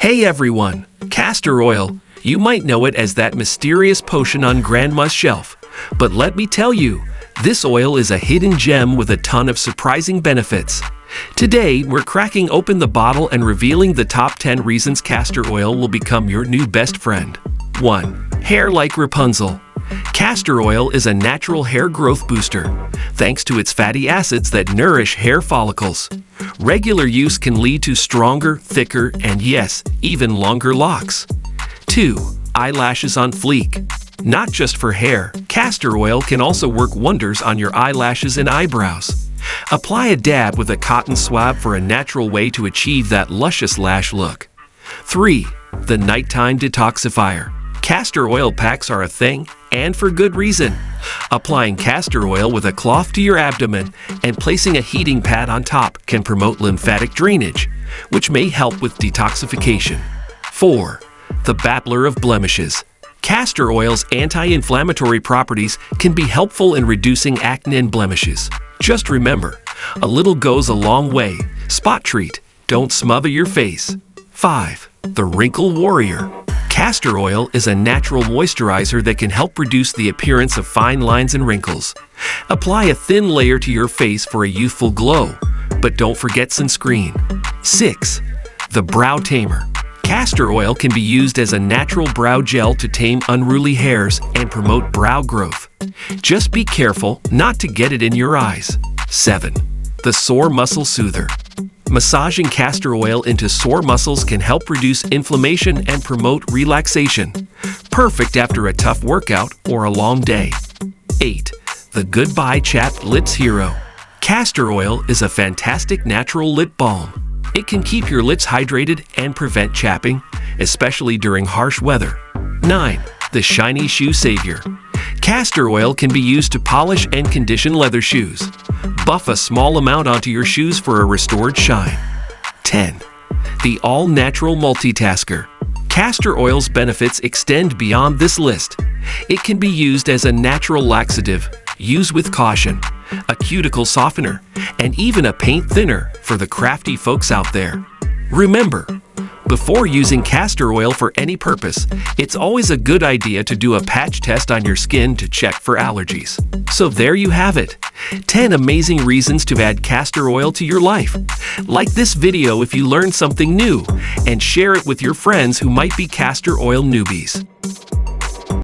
Hey everyone, castor oil. You might know it as that mysterious potion on Grandma's shelf. But let me tell you, this oil is a hidden gem with a ton of surprising benefits. Today, we're cracking open the bottle and revealing the top 10 reasons castor oil will become your new best friend. 1. Hair like Rapunzel. Castor oil is a natural hair growth booster, thanks to its fatty acids that nourish hair follicles. Regular use can lead to stronger, thicker, and yes, even longer locks. 2. Eyelashes on fleek. Not just for hair, castor oil can also work wonders on your eyelashes and eyebrows. Apply a dab with a cotton swab for a natural way to achieve that luscious lash look. 3. The nighttime detoxifier. Castor oil packs are a thing, and for good reason. Applying castor oil with a cloth to your abdomen and placing a heating pad on top can promote lymphatic drainage, which may help with detoxification. 4. The battler of blemishes. Castor oil's anti-inflammatory properties can be helpful in reducing acne and blemishes. Just remember, a little goes a long way. Spot treat, don't smother your face. 5. The wrinkle warrior. Castor oil is a natural moisturizer that can help reduce the appearance of fine lines and wrinkles. Apply a thin layer to your face for a youthful glow, but don't forget sunscreen. 6. The brow tamer. Castor oil can be used as a natural brow gel to tame unruly hairs and promote brow growth. Just be careful not to get it in your eyes. 7. The sore muscle soother. Massaging castor oil into sore muscles can help reduce inflammation and promote relaxation. Perfect after a tough workout or a long day. 8. The goodbye chapped lips hero. Castor oil is a fantastic natural lip balm. It can keep your lips hydrated and prevent chapping, especially during harsh weather. 9. The shiny shoe savior. Castor oil can be used to polish and condition leather shoes. Buff a small amount onto your shoes for a restored shine. 10. The all-natural multitasker. Castor oil's benefits extend beyond this list. It can be used as a natural laxative, use with caution, a cuticle softener, and even a paint thinner for the crafty folks out there. Remember, before using castor oil for any purpose, it's always a good idea to do a patch test on your skin to check for allergies. So there you have it, 10 amazing reasons to add castor oil to your life. Like this video if you learned something new, and share it with your friends who might be castor oil newbies.